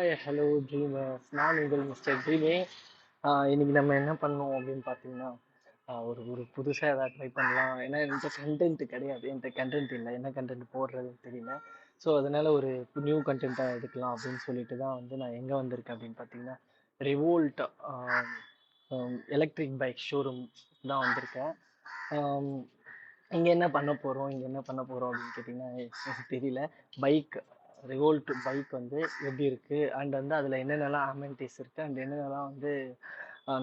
Hi hello dreamers, நான் உங்கள் mister ட்ரீமே. இன்னைக்கு நம்ம என்ன பண்ணோம் அப்படின்னு பார்த்தீங்கன்னா, ஒரு ஒரு புதுசாக ஏதாவது ட்ரை பண்ணலாம். ஏன்னா என்கிட்ட கண்டென்ட் கிடையாது, என்கிட்ட கண்டென்ட் இல்லை, என்ன கண்டென்ட் போடுறதுன்னு தெரியல. ஸோ அதனால ஒரு நியூ கண்டென்ட்டாக எடுக்கலாம் அப்படின்னு சொல்லிட்டு தான் வந்து நான் எங்கே வந்திருக்கேன் அப்படின்னு பார்த்தீங்கன்னா, ரிவோல்ட் எலக்ட்ரிக் பைக் ஷோரூம் தான் வந்திருக்கேன். இங்கே என்ன பண்ண போகிறோம் அப்படின்னு கேட்டிங்கன்னா எனக்கு தெரியல. பைக் ரிவோல்ட் பைக் வந்து எப்படி இருக்குது அண்ட் வந்து அதில் என்னென்னலாம் அமெனிட்டிஸ் இருக்குது அண்ட் என்னென்னலாம் வந்து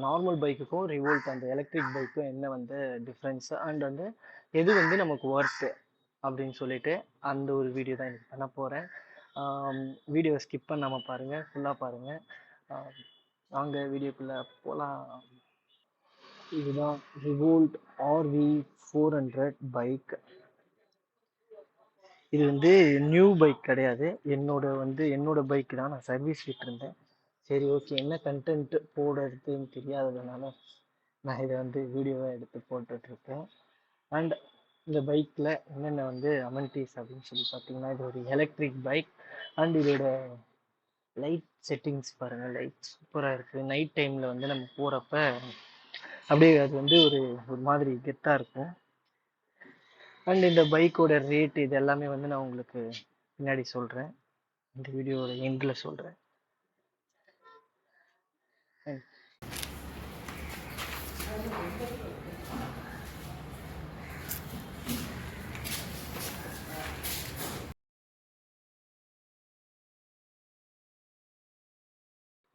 நார்மல் பைக்குக்கும் ரிவோல்ட் அந்த எலக்ட்ரிக் பைக்கும் என்ன வந்து டிஃப்ரென்ஸு அண்ட் வந்து எது வந்து நமக்கு ஒர்த்து அப்படின்னு சொல்லிட்டு அந்த ஒரு வீடியோ தான் எனக்கு பண்ண போகிறேன். வீடியோவை ஸ்கிப் பண்ணாமல் பாருங்கள், ஃபுல்லாக பாருங்கள். வாங்க வீடியோக்குள்ளே போகலாம். இதுதான் ரிவோல்ட் RV400 பைக். இது வந்து நியூ பைக் கிடையாது, என்னோட பைக் தான். நான் சர்வீஸ் விட்டுருந்தேன். சரி ஓகே, என்ன கண்டென்ட் போடுறதுன்னு தெரியாததுனால நான் இதை வந்து வீடியோவை எடுத்து போட்டுட்ருக்கேன். அண்ட் இந்த பைக்கில் என்னென்ன வந்து அமெனிட்டிஸ் அப்படின்னு சொல்லி பார்த்தீங்கன்னா, இது ஒரு எலக்ட்ரிக் பைக் அண்ட் இதோட லைட் செட்டிங்ஸ் பாருங்கள், லைட் சூப்பராக இருக்குது. நைட் டைமில் வந்து நம்ம போகிறப்ப அப்படியே அது வந்து ஒரு மாதிரி கெத்தாக இருக்கும். அண்ட் இந்த பைக்கோட ரேட் இது எல்லாமே வந்து நான் உங்களுக்கு பின்னாடி சொல்கிறேன், இந்த வீடியோவோட எண்டில் சொல்கிறேன்.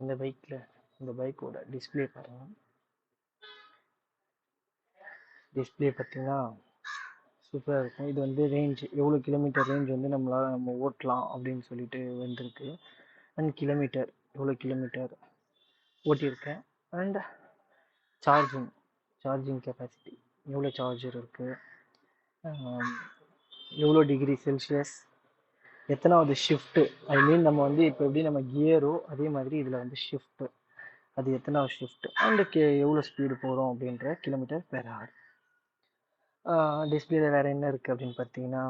இந்த பைக்கோட டிஸ்பிளே பாருங்கள். டிஸ்பிளே பார்த்தீங்கன்னா சூப்பராக இருக்கும். இது வந்து ரேஞ்ச் எவ்வளோ கிலோமீட்டர் ரேஞ்ச் வந்து நம்ம ஓட்டலாம் அப்படின்னு சொல்லிட்டு வந்திருக்கு. அண்ட் எவ்வளோ கிலோமீட்டர் ஓட்டியிருக்கேன். அண்ட் சார்ஜிங் கெப்பாசிட்டி எவ்வளோ சார்ஜர் இருக்குது, எவ்வளோ டிகிரி செல்சியஸ், எத்தனாவது ஷிஃப்ட்டு. ஐ மீன் நம்ம வந்து இப்போ எப்படி நம்ம கியரோ அதே மாதிரி இதில் வந்து ஷிஃப்ட்டு, அது எத்தனாவது ஷிஃப்ட் அண்ட் எவ்வளோ ஸ்பீடு போகிறோம் அப்படின்ற கிலோமீட்டர் பெர் ஹவர். டிஸ்பிளேல வேறு என்ன இருக்குது அப்படின்னு பார்த்தீங்கன்னா,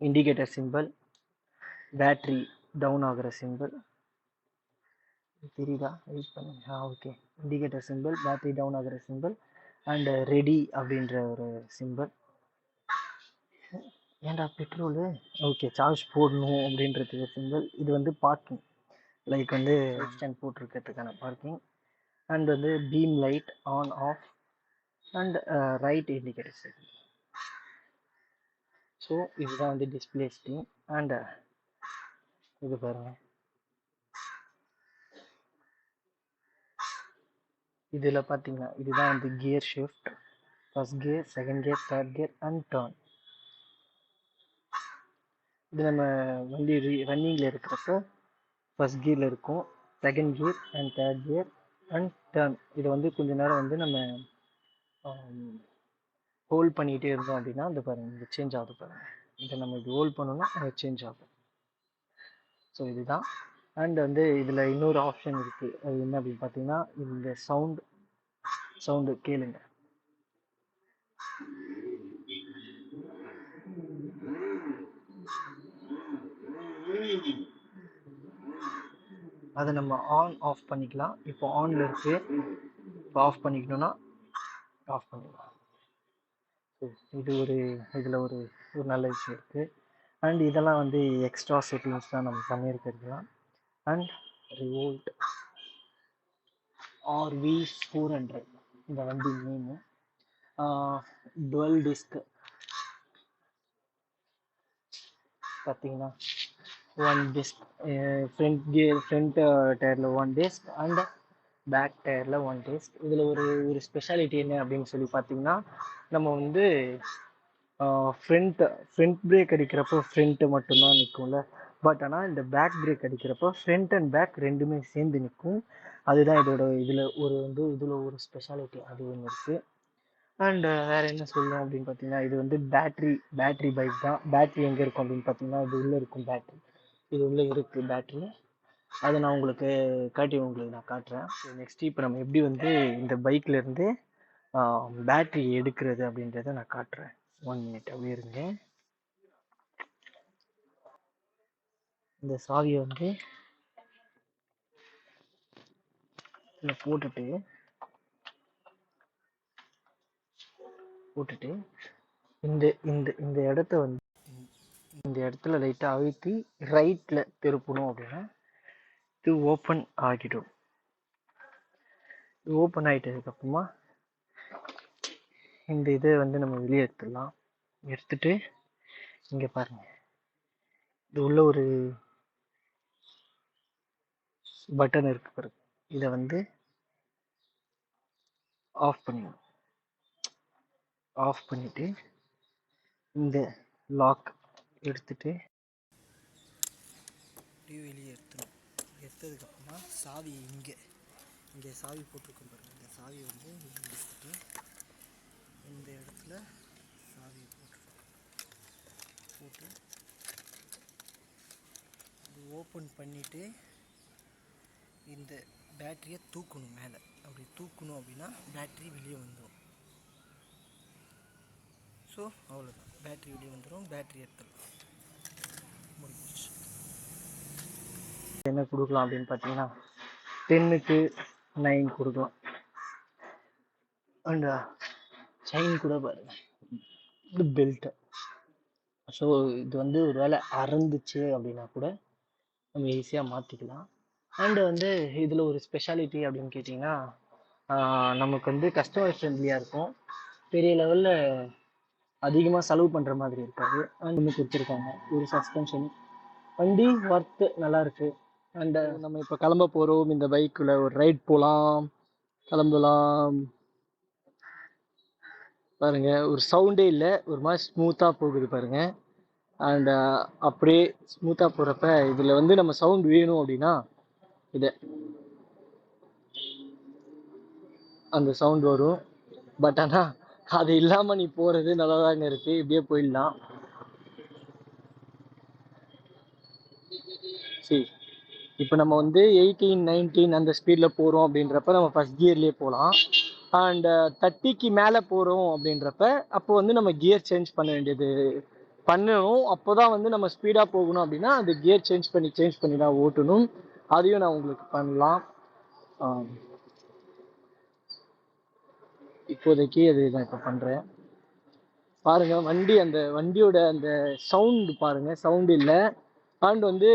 இண்டிகேட்டர் சிம்பிள், பேட்ரி டவுன் ஆகிற சிம்பிள் தெரியுதா, வெயிட் பண்ணுங்க. Okay, indicator symbol, battery down ஆகிற சிம்பிள் அண்ட் ரெடி அப்படின்ற ஒரு சிம்பிள். ஏன்டா பெட்ரோலு, ஓகே சார்ஜ் போடணும் அப்படின்றதுக்கு சிம்பிள். இது வந்து பார்க்கிங், லைக் வந்து ஸ்டாண்ட் போட்டிருக்கிறதுக்கான பார்க்கிங். அண்ட் வந்து beam light on off and right indicator setting. So இதுதான் வந்து டிஸ்பிளே ஸ்க்ரீன். அண்ட் இது பாருங்கள், இதில் பார்த்தீங்கன்னா இதுதான் வந்து gear shift, first gear, second gear, third gear and turn. இது நம்ம வண்டி ரன்னிங்கில் இருக்கிறப்ப ஃபர்ஸ்ட் கியரில் இருக்கும், second gear and third gear and turn. இதை வந்து கொஞ்ச நேரம் வந்து நம்ம ஹோல்ட் பண்ணிகிட்டே இருந்தோம் அப்படின்னா அது பாருங்கள், இது சேஞ்ச் ஆகுது பாருங்கள். இதை நம்ம இது ஹோல்ட் பண்ணோன்னா அது சேஞ்ச் ஆகும். ஸோ இதுதான். அண்ட் வந்து இதில் இன்னொரு ஆப்ஷன் இருக்குது, அது என்ன அப்படின்னு பார்த்தீங்கன்னா, இந்த சவுண்டு கேளுங்க. அதை நம்ம ஆன் ஆஃப் பண்ணிக்கலாம். இப்போ ஆனில் இருக்குது, இப்போ ஆஃப் பண்ணிக்கணும்னா ஆஃப் பண்ணிக்கலாம். இது இதில் ஒரு நல்ல விஷயம் இருக்குது. அண்ட் இதெல்லாம் வந்து எக்ஸ்ட்ரா செட்டிங்ஸ் தான் நம்ம பண்ணியிருக்கிறதுலாம். அண்ட் ரிவோல்ட் RV400 இந்த வண்டி நேமு. டுவெல் டிஸ்க் பார்த்தீங்கன்னா, ஒன் டிஸ்க் ஃப்ரண்ட் டயரில் ஒன் டிஸ்க் அண்ட் பேக் டயரில் ஒன் டிஸ்க். இதில் ஒரு ஸ்பெஷாலிட்டி என்ன அப்படின்னு சொல்லி பார்த்தீங்கன்னா, நம்ம வந்து ஃப்ரண்ட் பிரேக் அடிக்கிறப்போ ஃப்ரண்ட்டு மட்டும்தான் நிற்கும்ல, பட் ஆனால் இந்த பேக் பிரேக் அடிக்கிறப்போ ஃப்ரண்ட் அண்ட் பேக் ரெண்டுமே சேர்ந்து நிற்கும். அதுதான் இதில் ஒரு ஸ்பெஷாலிட்டி, அது ஒன்று இருக்குது. அண்ட் வேறு என்ன சொல்லணும் அப்படின்னு பார்த்தீங்கன்னா, இது வந்து பேட்ரி பைக் தான். பேட்ரி எங்கே இருக்கும் அப்படின்னு பார்த்தீங்கன்னா, இது உள்ளே இருக்கும். இது உள்ளே இருக்குது பேட்ரி. அதை நான் உங்களுக்கு காட்டுறேன். நெக்ஸ்ட் இப்போ நம்ம எப்படி வந்து இந்த பைக்லேருந்து பேட்ரி எடுக்கிறது அப்படின்றத நான் காட்டுறேன். 1 minute அப்படியே இருங்க. இந்த சாவியை வந்து இதில் போட்டுட்டு இந்த இந்த இந்த இடத்த வந்து இந்த இடத்துல லைட்டாக அழுத்தி ரைட்டில் திருப்பணும் அப்படின்னா இது ஓப்பன் ஆகிடும். இது ஓப்பன் ஆகிட்டதுக்கப்புறமா இந்த இதை வந்து நம்ம வெளியே எடுத்துடலாம். எடுத்துட்டு இங்கே பாருங்க, இது உள்ள ஒரு பட்டன் இருக்கு பாருங்க. இதை வந்து ஆஃப் பண்ணிடணும். ஆஃப் பண்ணிட்டு இந்த லாக் எடுத்துட்டு அப்படியே வெளியே எடுத்துடும். எடுத்ததுக்கப்புறமா சாவி இங்கே சாவி போட்டிருக்கோம் பாருங்கள். இந்த சாவி வந்து எடுத்துட்டு இந்த இடத்துல சாவி போட்டு இது ஓப்பன் பண்ணிவிட்டு இந்த பேட்டரியை தூக்கணும் மேலே. அப்படி தூக்கணும் அப்படின்னா பேட்டரி வெளியே வந்துடும். ஸோ அவ்வளோதான், பேட்டரி வெளியே வந்துடும். பேட்டரி எடுத்துடலாம், முடிஞ்சிச்சு. என்ன கொடுக்கலாம் அப்படின்னு பார்த்தீங்கன்னா 10க்கு 9 கொடுக்கலாம். அண்ட் செயின் கூட பாருங்க, இது பெல்ட்டு. ஸோ இது வந்து ஒரு வேளை அறந்துச்சு அப்படின்னா கூட நம்ம ஈஸியாக மாற்றிக்கலாம். அண்டு வந்து இதில் ஒரு ஸ்பெஷாலிட்டி அப்படின்னு கேட்டிங்கன்னா நமக்கு வந்து கஸ்டமர் ஃப்ரெண்ட்லியாக இருக்கும். பெரிய லெவலில் அதிகமாக செலவு பண்ணுற மாதிரி இருக்காது. அண்ட் கொடுத்துருக்காங்க ஒரு சஸ்பென்ஷன். வண்டி ஒர்த்து நல்லா இருக்குது. அண்டு நம்ம இப்போ கிளம்ப போகிறோம். இந்த பைக்கில் ஒரு ரைட் போகலாம், கிளம்பலாம். பாருங்க, ஒரு சவுண்டே இல்லை, ஒரு மாதிரி ஸ்மூத்தாக போகுது பாருங்க. அண்ட் அப்படியே ஸ்மூத்தாக போகிறப்ப இதில் வந்து நம்ம சவுண்ட் வேணும் அப்படின்னா இதை அந்த சவுண்ட் வரும். பட் ஆனால் அது இல்லாமல் நீ போகிறது நல்லா தாங்க இருக்குது. இப்படியே போயிடலாம். சரி, இப்போ நம்ம வந்து 18, 19 அந்த ஸ்பீடில் போகிறோம் அப்படின்றப்ப நம்ம ஃபஸ்ட் கியர்லேயே போகலாம். அண்ட் 30க்கு மேலே போகிறோம் அப்படின்றப்ப அப்போ வந்து நம்ம கியர் சேஞ்ச் பண்ணணும். அப்போ தான் வந்து நம்ம ஸ்பீடாக போகணும் அப்படின்னா அந்த கியர் சேஞ்ச் பண்ணி தான் ஓட்டணும். அதையும் நான் உங்களுக்கு பண்ணலாம். இப்போதைக்கு அது நான் இப்போ பண்ணுறேன். பாருங்க, அந்த வண்டியோட அந்த சவுண்டு பாருங்க, சவுண்டு இல்லை. அண்ட் வந்து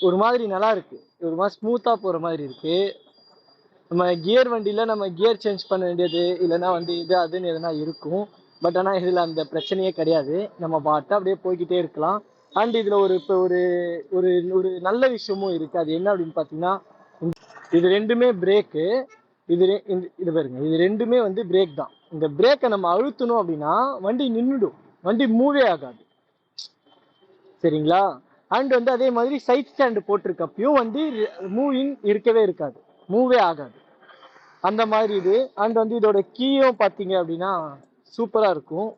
ஒரு மாதிரி நல்லா இருக்கு, ஒரு மாதிரி ஸ்மூத்தா போற மாதிரி இருக்கு. நம்ம கியர் வண்டியில நம்ம கியர் சேஞ்ச் பண்ண வேண்டியது இல்லைன்னா வந்து இது அதுன்னு எதனா இருக்கும். பட் ஆனால் இதில் அந்த பிரச்சனையே கிடையாது. நம்ம பாட்டு அப்படியே போய்கிட்டே இருக்கலாம். அண்ட் இதில் இப்போ ஒரு ஒரு ஒரு நல்ல விஷயமும் இருக்கு. அது என்ன அப்படின்னு பார்த்தீங்கன்னா, இது ரெண்டுமே பிரேக்கு. இது பாருங்க, இது ரெண்டுமே வந்து பிரேக் தான். இந்த பிரேக்கை நம்ம அழுத்தணும் அப்படின்னா வண்டி நின்றுடும், வண்டி மூவே ஆகாது. சரிங்களா? அண்ட் வந்து அதே மாதிரி சைட் ஸ்டாண்டு போட்டிருக்கப்பையும் வண்டி மூவிங் இருக்கவே இருக்காது, மூவே ஆகாது. அந்த மாதிரி இது. அண்ட் வந்து இதோட கீயும் பார்த்தீங்க அப்படின்னா சூப்பராக இருக்கும்.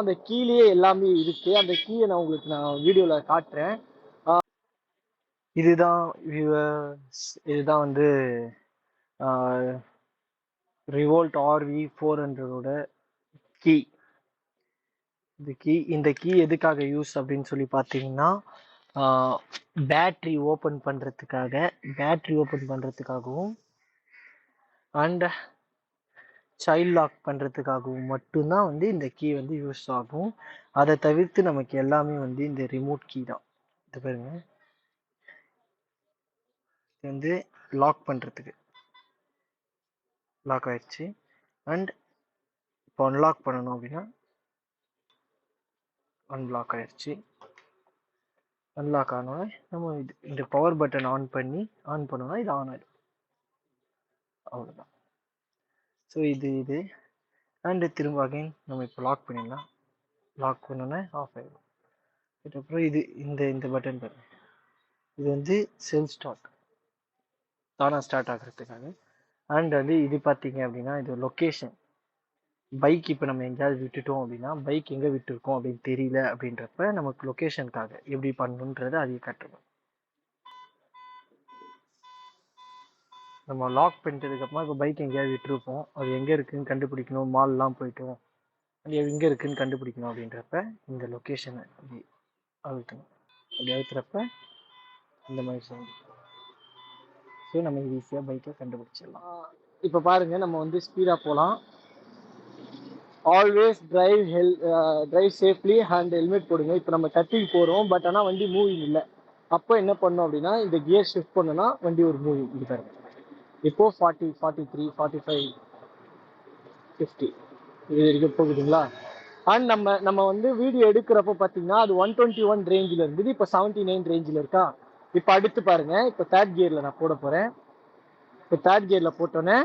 அந்த கீழே எல்லாமே இருக்கு. அந்த கீயை நான் உங்களுக்கு வீடியோவில் காட்டுறேன். இதுதான் வந்து REVOLT Rv400 கீ. இந்த கீ எதுக்காக யூஸ் அப்படின்னு சொல்லி பார்த்தீங்கன்னா பேட்டரி ஓப்பன் பண்ணுறதுக்காகவும் அண்ட் சைல்ட் லாக் பண்ணுறதுக்காகவும் மட்டும்தான் வந்து இந்த கீ வந்து யூஸ் ஆகும். அதை தவிர்த்து நமக்கு எல்லாமே வந்து இந்த ரிமோட் கீ தான். இது பாருங்க, இது வந்து லாக் பண்ணுறதுக்கு லாக் ஆயிடுச்சு. அண்ட் இப்போ அன்லாக் பண்ணணும் அப்படின்னா அன்லாக் ஆயிடுச்சு. அன்லாக் ஆனோட நம்ம இந்த பவர் பட்டன் ஆன் பண்ணோம்னா இது ஆன் ஆகிடும். அவ்வளோதான். ஸோ இது அண்டு திரும்ப அகைன் நம்ம இப்போ லாக் பண்ணிடலாம். லாக் பண்ணோன்னே ஆஃப் ஆகிடும். அதுக்கப்புறம் இந்த பட்டன் பாருங்க, இது வந்து செல்ஃப் ஸ்டார்ட், தானாக ஸ்டார்ட் ஆகிறதுக்காக. அண்ட் வந்து இது பார்த்தீங்க அப்படின்னா இது லொக்கேஷன். பைக் இப்போ நம்ம எங்கேயாவது விட்டுட்டோம் அப்படின்னா, பைக் எங்கே விட்டுருக்கோம் அப்படின்னு தெரியல அப்படின்றப்ப நமக்கு லொக்கேஷனுக்காக எப்படி பண்ணணுன்றதை அதையும் கட்டுறோம். நம்ம லாக் பண்ணிட்டதுக்கப்புறமா இப்போ பைக் எங்கேயாவது விட்டுருப்போம், அது எங்கே இருக்குதுன்னு கண்டுபிடிக்கணும். மால்லாம் போயிட்டோம், அது எங்கே இருக்குதுன்னு கண்டுபிடிக்கணும் அப்படின்றப்ப இந்த லொக்கேஷனை அப்படி அழுத்தணும். அப்படி அழுத்துறப்ப இந்த மாதிரி சவுண்ட். ஸோ நம்ம ஈஸியாக பைக்கை கண்டுபிடிச்சிடலாம். இப்போ பாருங்க, நம்ம வந்து ஸ்பீடாக போகலாம். Always drive safely and helmet போடுங்க. இப்போ நம்ம 30 போகிறோம், பட் ஆனால் வண்டி மூவிங் இல்லை. அப்போ என்ன பண்ணோம் அப்படின்னா, இந்த கியர் ஷிஃப்ட் பண்ணோன்னா வண்டி ஒரு மூவிங் இது பாருங்க. இப்போ 40, 43, 45, 50 இது வரைக்கும் போகுதுங்களா. அண்ட் நம்ம வந்து வீடியோ எடுக்கிறப்ப பார்த்தீங்கன்னா அது 121 ரேஞ்சில் இருந்தது, இப்போ 79 ரேஞ்சில் இருக்கா. இப்போ அடுத்து பாருங்க, இப்போ தேர்ட் கியரில் நான் போட போகிறேன். இப்போ தேர்ட் கியரில் போட்டோன்னே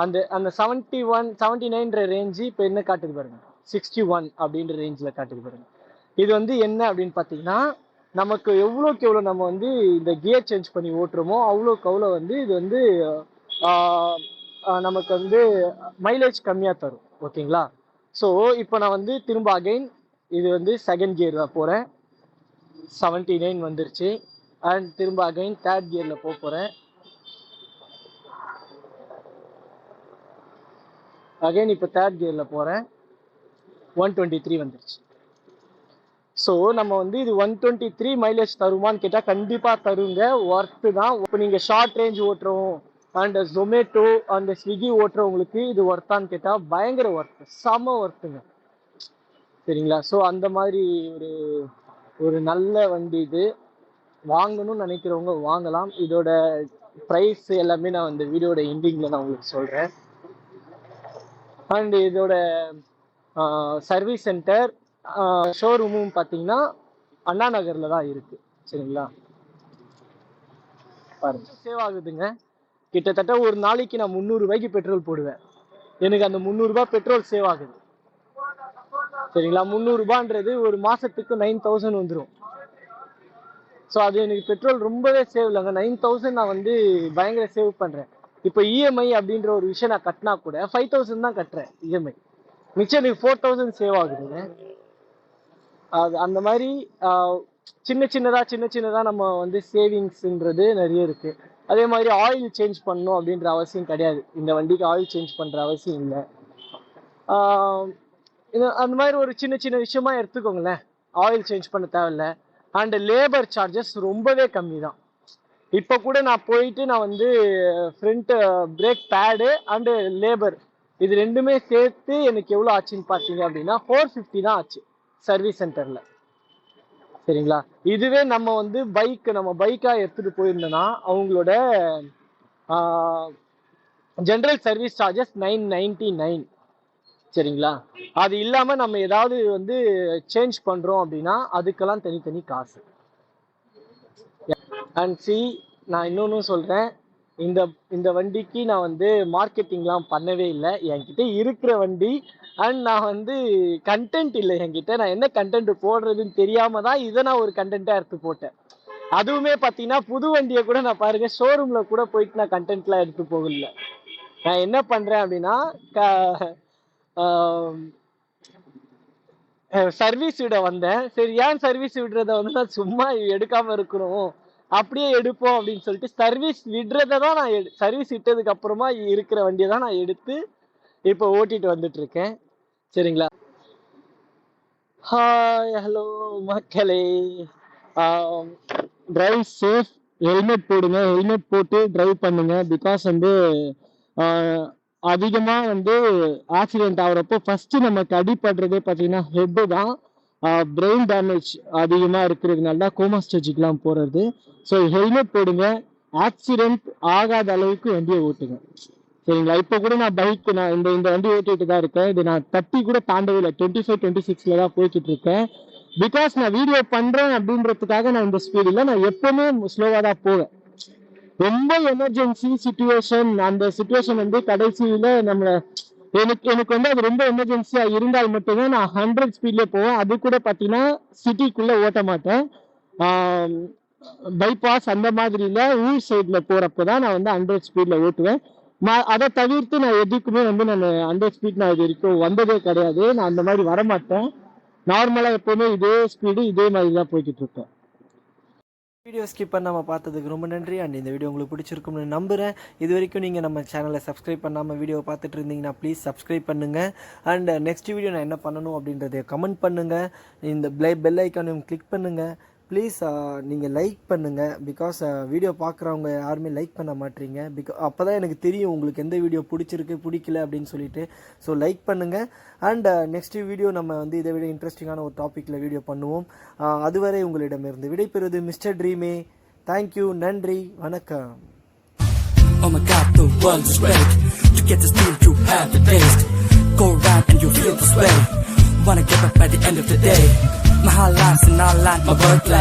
அந்த 79 ரேஞ்சு இப்போ என்ன காட்டுது பாருங்க, 61 அப்படின்ற ரேஞ்சில் காட்டுது பாருங்க. இது வந்து என்ன அப்படின்னு பார்த்தீங்கன்னா, நமக்கு எவ்வளோக்கு எவ்வளோ நம்ம வந்து இந்த கியர் சேஞ்ச் பண்ணி ஓட்டுறோமோ அவ்வளோக்கு அவ்வளோ வந்து இது வந்து நமக்கு வந்து மைலேஜ் கம்மியாக தரும். ஓகேங்களா. ஸோ இப்போ நான் வந்து திரும்ப அகைன் இது வந்து செகண்ட் கியரில் போகிறேன், 79 வந்துருச்சு. அண்ட் திரும்ப அகைன் தேர்ட் கியரில் போகிறேன். அகைன் இப்போ தேர்ட் கியரில் போகிறேன், 123 வந்துருச்சு. ஸோ நம்ம வந்து இது 123 மைலேஜ் தருமான்னு கேட்டால் கண்டிப்பாக தருங்க, ஒர்த்து தான். இப்போ நீங்கள் ஷார்ட் ரேஞ்ச் ஓட்டுறோம் அண்ட் ஜொமேட்டோ அந்த ஸ்விக்கி ஓட்டுறவங்களுக்கு இது ஒர்த்தான்னு கேட்டால் பயங்கர ஒர்த்து, செம ஒர்த்துங்க. சரிங்களா. ஸோ அந்த மாதிரி ஒரு நல்ல வண்டி இது. வாங்கணும்னு நினைக்கிறவங்க வாங்கலாம். இதோட ப்ரைஸ் எல்லாமே நான் இந்த வீடியோட எண்டிங்கில் நான் உங்களுக்கு சொல்கிறேன். அண்ட் இதோட சர்வீஸ் சென்டர் ஷோரூமும் பார்த்தீங்கன்னா அண்ணா நகரில் தான் இருக்குது. சரிங்களா. பாருங்க, சேவ் ஆகுதுங்க. கிட்டத்தட்ட ஒரு நாளைக்கு நான் 300 ரூபாய்க்கு பெட்ரோல் போடுவேன், எனக்கு அந்த 300 ரூபாய் பெட்ரோல் சேவ் ஆகுது. சரிங்களா. 300 ரூபான்றது ஒரு மாதத்துக்கு 9000 வந்துடும். ஸோ அது எனக்கு பெட்ரோல் ரொம்பவே சேவ் இல்லைங்க. 9000 நான் வந்து பயங்கர சேவ் பண்ணுறேன். இப்போ இஎம்ஐ அப்படின்ற ஒரு விஷயம் நான் கட்டினா கூட 5000 தான் கட்டுறேன் இஎம்ஐ, மிச்சம் எனக்கு 4000 சேவ் ஆகுதுங்க. அது அந்த மாதிரி சின்ன சின்னதாக நம்ம வந்து சேவிங்ஸ்ன்றது நிறைய இருக்குது. அதே மாதிரி ஆயில் சேஞ்ச் பண்ணணும் அப்படின்ற அவசியம் கிடையாது, இந்த வண்டிக்கு ஆயில் சேஞ்ச் பண்ணுற அவசியம் இல்லை. அந்த மாதிரி ஒரு சின்ன விஷயமா எடுத்துக்கோங்களேன், ஆயில் சேஞ்ச் பண்ண தேவையில்லை. அண்ட் லேபர் சார்ஜஸ் ரொம்பவே கம்மி தான். இப்போ கூட நான் போயிட்டு நான் வந்து ஃப்ரண்ட் பிரேக் பேடு அண்டு லேபர் இது ரெண்டுமே சேர்த்து எனக்கு எவ்வளோ ஆச்சுன்னு பார்த்தீங்க அப்படின்னா 450 தான் ஆச்சு சர்வீஸ் சென்டரில். சரிங்களா. இதுவே நம்ம வந்து நம்ம பைக்காக எடுத்துகிட்டு போயிருந்தோன்னா அவங்களோட ஜென்ரல் சர்வீஸ் சார்ஜஸ் 999. சரிங்களா. அது இல்லாமல் நம்ம ஏதாவது வந்து சேஞ்ச் பண்ணுறோம் அப்படின்னா அதுக்கெல்லாம் தனித்தனி காசு. அண்ட் நான் இன்னொன்று சொல்கிறேன், இந்த வண்டிக்கு நான் வந்து மார்க்கெட்டிங்லாம் பண்ணவே இல்லை, என்கிட்ட இருக்கிற வண்டி. அண்ட் நான் வந்து கண்டென்ட் இல்லை என்கிட்ட, நான் என்ன கண்டென்ட் போடுறதுன்னு தெரியாமல் தான் இதை நான் ஒரு கண்டென்ட்டாக எடுத்து போட்டேன். அதுவுமே பார்த்தீங்கன்னா புது வண்டியை கூட நான் பாருங்க ஷோரூமில் கூட போயிட்டு நான் கண்டென்ட்லாம் எடுத்து போகல. நான் என்ன பண்ணுறேன் அப்படின்னா சர்வீஸ் விட வந்தேன். சரி, ஏன் சர்வீஸ் விடுறத வந்து நான் சும்மா எடுக்காமல் இருக்கணும், அப்படியே எடுப்போம் அப்படின்னு சொல்லிட்டு சர்வீஸ் விடுறத தான் நான் சர்வீஸ் விட்டதுக்கு அப்புறமா இருக்கிற வண்டியை தான் நான் எடுத்து இப்போ ஓட்டிட்டு வந்துட்டு இருக்கேன். சரிங்களா. ஹாய், ஹலோ மக்களே. டிரைவ் சேஃப், ஹெல்மெட் போடுங்க, ஹெல்மெட் போட்டு டிரைவ் பண்ணுங்க. பிகாஸ் வந்து அதிகமாக வந்து ஆக்சிடென்ட் ஆகுறப்போ ஃபர்ஸ்ட் நமக்கு அடிபடுறதே பார்த்தீங்கன்னா ஹெட்டு தான். பிரெயின் டேமேஜ் அதிகமாக இருக்கிறதுனால தான் கோமா ஸ்டேஜுக்கெலாம் போகிறது. ஸோ ஹெல்மெட் போடுங்க, ஆக்சிடென்ட் ஆகாத அளவுக்கு வண்டியை ஓட்டுங்க. சரிங்களா. இப்போ கூட நான் இந்த வண்டி ஓட்டிட்டு தான் இருக்கேன். இது நான் 30 கூட தாண்டவே இல்லை, 25, 26 தான் போய்கிட்டு இருக்கேன். பிகாஸ் நான் வீடியோ பண்ணுறேன் அப்படின்றதுக்காக நான் இந்த ஸ்பீடில் நான் எப்பவுமே ஸ்லோவாக தான் போவேன். ரொம்ப எமர்ஜென்சி சுச்சுவேஷன், அந்த சுச்சுவேஷன் வந்து கடைசியில் எனக்கு வந்து அது ரொம்ப எமர்ஜென்சியா இருந்தால் மட்டும்தான் நான் 100 ஸ்பீட்ல போவேன். அது கூட பார்த்தீங்கன்னா சிட்டிக்குள்ள ஓட்ட மாட்டேன், பைபாஸ் அந்த மாதிரில ஊர் சைட்ல போறப்பதான் நான் வந்து 100 ஸ்பீட்ல ஓட்டுவேன். அதை தவிர்த்து நான் எதுக்குமே வந்து நான் 100 ஸ்பீட் நான் இது வரைக்கும் வந்ததே கிடையாது. நான் அந்த மாதிரி வரமாட்டேன். நார்மலா எப்பவுமே இதே ஸ்பீடு இதே மாதிரி தான் போய்கிட்டு இருக்கேன். வீடியோ ஸ்கிப் பண்ணாமல் பார்த்ததுக்கு ரொம்ப நன்றி. அண்ட் இந்த வீடியோ உங்களுக்கு பிடிச்சிருக்கும்னு நம்புகிறேன். இது வரைக்கும் நீங்கள் நம்ம சேனலை சப்ஸ்கிரைப் பண்ணாமல் வீடியோவை பார்த்துட்டு இருந்தீங்கன்னா ப்ளீஸ் சப்ஸ்கிரைப் பண்ணுங்கள். அண்ட் நெக்ஸ்ட் வீடியோ நான் என்ன பண்ணணும் அப்படின்றத கமெண்ட் பண்ணுங்கள். இந்த பெல் ஐக்கானையும் கிளிக் பண்ணுங்கள். ப்ளீஸ் நீங்கள் லைக் பண்ணுங்கள். பிகாஸ் வீடியோ பார்க்குறவங்க யாருமே லைக் பண்ண மாட்டீங்க. அப்போ தான் எனக்கு தெரியும் உங்களுக்கு எந்த வீடியோ பிடிச்சிருக்கு பிடிக்கல அப்படின்னு சொல்லிட்டு. ஸோ லைக் பண்ணுங்கள். அண்ட் நெக்ஸ்ட் வீடியோ நம்ம வந்து இதை விட இன்ட்ரெஸ்டிங்கான ஒரு டாப்பிக்கில் வீடியோ பண்ணுவோம். அதுவரை உங்களிடமிருந்து விடைபெறுவது மிஸ்டர் ட்ரீமே. தேங்க்யூ, நன்றி, வணக்கம். Oh my God, the world is ready to get this dream you have the taste. Go around and you feel this way. Wanna get up by the end of the day. My whole life's in our line, my work life.